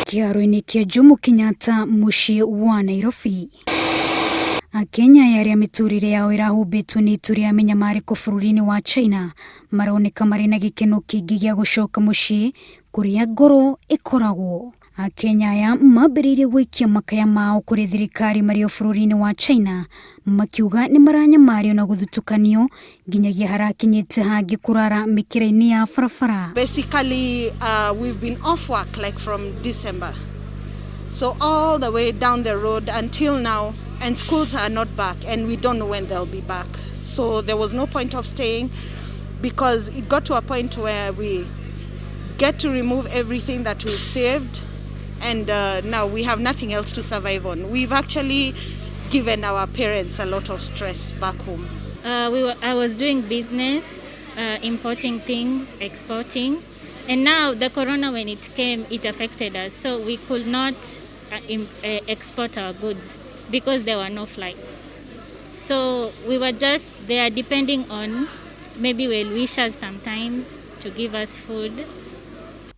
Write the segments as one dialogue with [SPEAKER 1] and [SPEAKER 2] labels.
[SPEAKER 1] Kiaro-inĩ kia Jomo Kenyatta muciĩ wa Nairobi. Akenya yaria miturire yao irahumbĩtwo nĩ itu rĩa minyamarĩko bũrũri-inĩ wa China maroneka marĩ na gĩkeno kĩingĩ gĩa gũcoka muciĩ kũrĩa ngoro ĩkoragwo. Akenya aya mambĩrĩirie gũikia makaya mao kũrĩ thirikari marĩ o bũrũri-inĩ wa China makiuga nĩ maranyamario na gũthutũkanio nginyagia harakinyĩte hangĩ kũrara mĩkĩra-inĩ ya barabara.
[SPEAKER 2] Basically, we've been off work like from December. So all the way down the road until now, and schools are not back and we don't know when they'll be back. So there was no point of staying because it got to a point where we get to remove everything that we've saved and now we have nothing else to survive on. We've actually given our parents a lot of stress back home.
[SPEAKER 3] I was doing business, importing things, exporting, and now the corona, when it came, it affected us. So we could not export our goods because there were no flights. So we were just there depending on maybe well-wishers sometimes to give us food.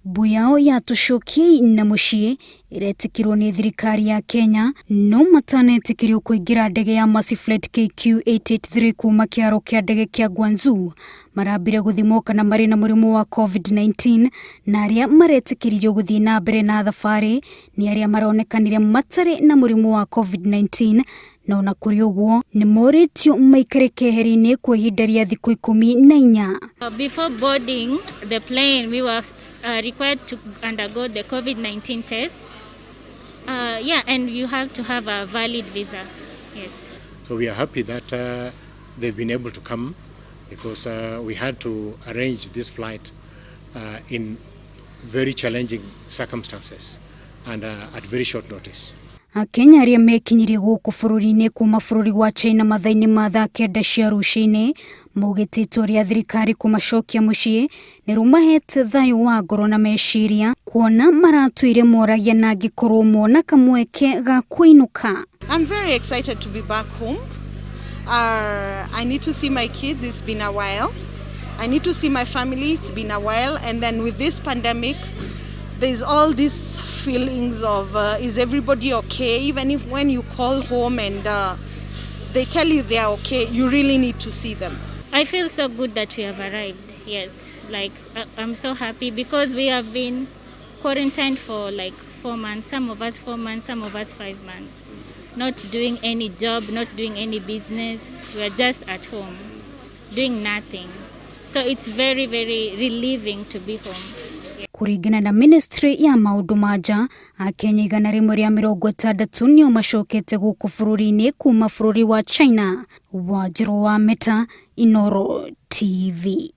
[SPEAKER 1] Buyao ya tushoki na muciĩ iretikirwo nĩ thirikari ya Kenya no matanetikirwo kũingĩra ndege ya Massive Flight KQ883 kuma kĩharo kĩa ndege kĩa Guangzhou marambire gũthimwo kana marĩ na mũrimũ wa COVID-19 na arĩa maretikĩririo gũthiĩ na mbere na thabarĩ nĩ arĩa maronekanire matarĩ na mũrimũ wa COVID-19 no na kũrĩ ũguo nĩ moritio maikare keheri-inĩ kwa ihinda rĩa thikũ 14.
[SPEAKER 3] Before boarding the plane, we were required to undergo the COVID-19 test. And you have to have a valid visa. Yes.
[SPEAKER 4] So we are happy that they've been able to come because we had to arrange this flight in very challenging circumstances and at very short notice.
[SPEAKER 1] Akenya arĩa mekinyirie gũkũ bũrũri-inĩ kuma bũrũri wa China mathaa-inĩ ma thaa 9 cia rũcinĩ maugĩte itua rĩa thirikari kũmacokia muciĩ nĩ rũmahete thayũ wa ngoro na meciria kuona maratuire moragia na angĩkorwo mona kamweke ga kũinũka.
[SPEAKER 2] I'm very excited to be back home. I need to see my kids, it's been a while. I need to see my family, it's been a while. And then with this pandemic, there's all these feelings of is everybody okay? Even if when you call home and they tell you they are okay, you really need to see them.
[SPEAKER 3] I feel so good that we have arrived. Yes, like I'm so happy because we have been quarantined for like 4 months. Some of us 4 months, some of us 5 months. Not doing any job, not doing any business. We are just at home, doing nothing. So it's very, very relieving to be home.
[SPEAKER 1] Kuringana na Ministry ya maũndũ ma nja, Akenya 160 nĩo macokete gũkũ bũrũri-inĩ kuma bũrũri wa China. Wanjiru wa Meta, Inooro TV.